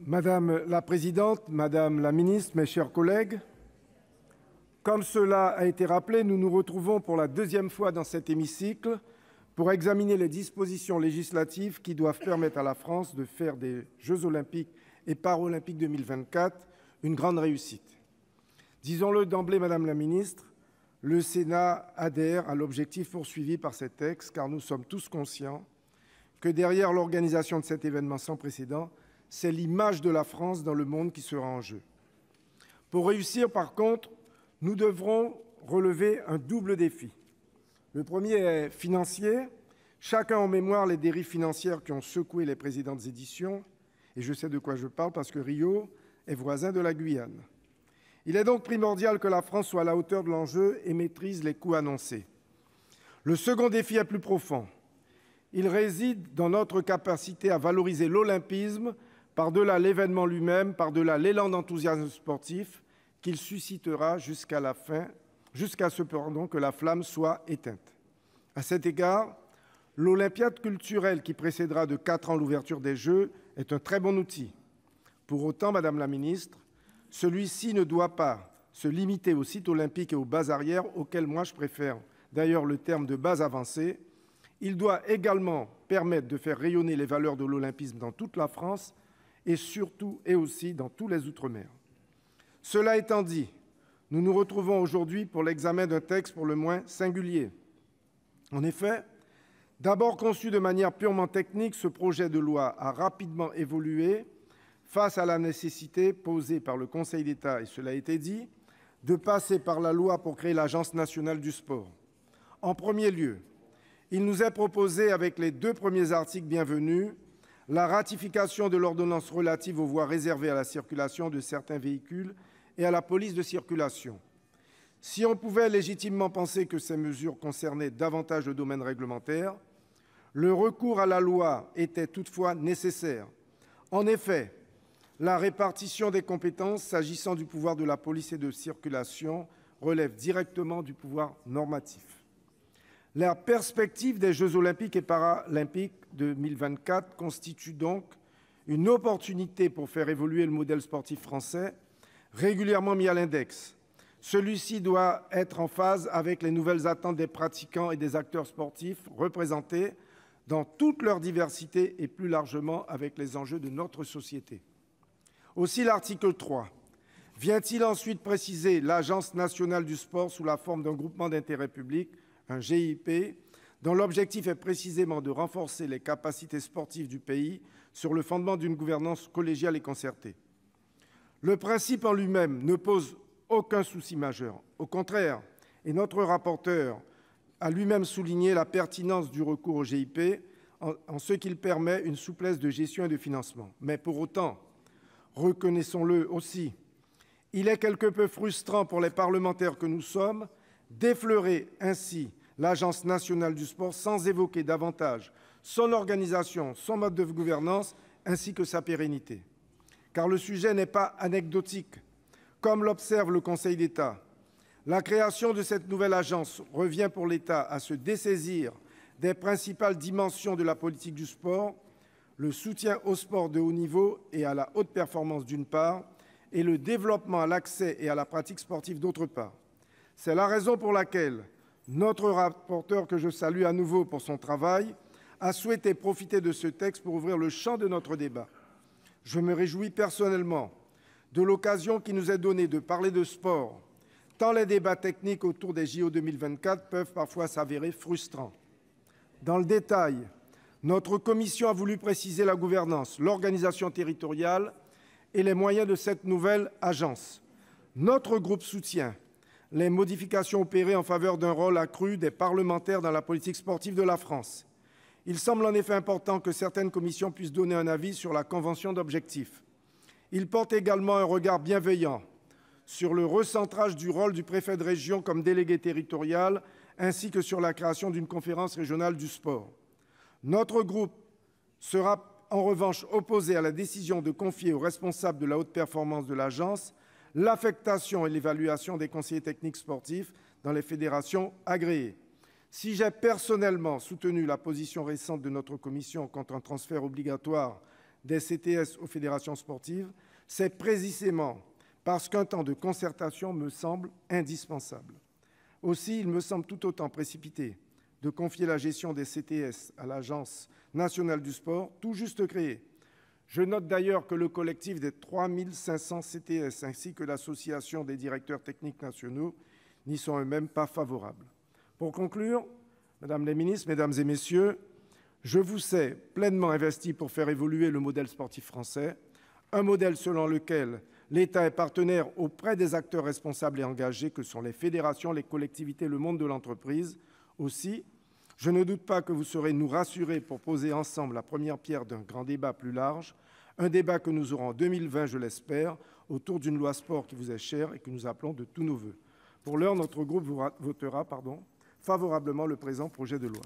Madame la présidente, madame la ministre, mes chers collègues, comme cela a été rappelé, nous nous retrouvons pour la deuxième fois dans cet hémicycle pour examiner les dispositions législatives qui doivent permettre à la France de faire des Jeux olympiques et paralympiques 2024 une grande réussite. Disons-le d'emblée, madame la ministre, le Sénat adhère à l'objectif poursuivi par ces textes, car nous sommes tous conscients que derrière l'organisation de cet événement sans précédent, c'est l'image de la France dans le monde qui sera en jeu. Pour réussir, par contre, nous devrons relever un double défi. Le premier est financier. Chacun en mémoire les dérives financières qui ont secoué les précédentes éditions, et je sais de quoi je parle parce que Rio est voisin de la Guyane. Il est donc primordial que la France soit à la hauteur de l'enjeu et maîtrise les coûts annoncés. Le second défi est plus profond. Il réside dans notre capacité à valoriser l'olympisme par-delà l'événement lui-même, par-delà l'élan d'enthousiasme sportif qu'il suscitera jusqu'à ce que la flamme soit éteinte. À cet égard, l'Olympiade culturelle qui précédera de 4 ans l'ouverture des Jeux est un très bon outil. Pour autant, madame la ministre, celui-ci ne doit pas se limiter aux sites olympiques et aux bases arrières, auxquels moi je préfère d'ailleurs le terme de base avancée. Il doit également permettre de faire rayonner les valeurs de l'olympisme dans toute la France et surtout et aussi dans tous les Outre-mer. Cela étant dit, nous nous retrouvons aujourd'hui pour l'examen d'un texte pour le moins singulier. En effet, d'abord conçu de manière purement technique, ce projet de loi a rapidement évolué face à la nécessité posée par le Conseil d'État, et cela a été dit, de passer par la loi pour créer l'Agence nationale du sport. En premier lieu, il nous est proposé, avec les 2 premiers articles bienvenus, la ratification de l'ordonnance relative aux voies réservées à la circulation de certains véhicules et à la police de circulation. Si on pouvait légitimement penser que ces mesures concernaient davantage le domaine réglementaire, le recours à la loi était toutefois nécessaire. En effet, la répartition des compétences s'agissant du pouvoir de la police et de circulation relève directement du pouvoir normatif. La perspective des Jeux olympiques et paralympiques 2024 constitue donc une opportunité pour faire évoluer le modèle sportif français, régulièrement mis à l'index. Celui-ci doit être en phase avec les nouvelles attentes des pratiquants et des acteurs sportifs représentés dans toute leur diversité et plus largement avec les enjeux de notre société. Aussi, l'article 3 vient-il ensuite préciser l'Agence nationale du sport sous la forme d'un groupement d'intérêt public, un GIP, dont l'objectif est précisément de renforcer les capacités sportives du pays sur le fondement d'une gouvernance collégiale et concertée. Le principe en lui-même ne pose aucun souci majeur. Au contraire, et notre rapporteur a lui-même souligné la pertinence du recours au GIP en ce qu'il permet une souplesse de gestion et de financement. Mais pour autant, reconnaissons-le aussi, il est quelque peu frustrant pour les parlementaires que nous sommes d'effleurer ainsi l'Agence nationale du sport sans évoquer davantage son organisation, son mode de gouvernance ainsi que sa pérennité. Car le sujet n'est pas anecdotique. Comme l'observe le Conseil d'État, la création de cette nouvelle agence revient pour l'État à se dessaisir des principales dimensions de la politique du sport, le soutien au sport de haut niveau et à la haute performance d'une part, et le développement à l'accès et à la pratique sportive d'autre part. C'est la raison pour laquelle notre rapporteur, que je salue à nouveau pour son travail, a souhaité profiter de ce texte pour ouvrir le champ de notre débat. Je me réjouis personnellement de l'occasion qui nous est donnée de parler de sport, tant les débats techniques autour des JO 2024 peuvent parfois s'avérer frustrants. Dans le détail, notre commission a voulu préciser la gouvernance, l'organisation territoriale et les moyens de cette nouvelle agence. Notre groupe soutient les modifications opérées en faveur d'un rôle accru des parlementaires dans la politique sportive de la France. Il semble en effet important que certaines commissions puissent donner un avis sur la convention d'objectifs. Il porte également un regard bienveillant sur le recentrage du rôle du préfet de région comme délégué territorial, ainsi que sur la création d'une conférence régionale du sport. Notre groupe sera en revanche opposé à la décision de confier aux responsables de la haute performance de l'agence l'affectation et l'évaluation des conseillers techniques sportifs dans les fédérations agréées. Si j'ai personnellement soutenu la position récente de notre commission contre un transfert obligatoire des CTS aux fédérations sportives, c'est précisément parce qu'un temps de concertation me semble indispensable. Aussi, il me semble tout autant précipité de confier la gestion des CTS à l'Agence nationale du sport, tout juste créée. Je note d'ailleurs que le collectif des 3 500 CTS ainsi que l'Association des directeurs techniques nationaux n'y sont eux-mêmes pas favorables. Pour conclure, Mesdames les ministres, Mesdames et Messieurs, je vous sais pleinement investis pour faire évoluer le modèle sportif français, un modèle selon lequel l'État est partenaire auprès des acteurs responsables et engagés que sont les fédérations, les collectivités, le monde de l'entreprise. Aussi, je ne doute pas que vous saurez nous rassurer pour poser ensemble la première pierre d'un grand débat plus large, un débat que nous aurons en 2020, je l'espère, autour d'une loi sport qui vous est chère et que nous appelons de tous nos voeux. Pour l'heure, notre groupe votera favorablement le présent projet de loi.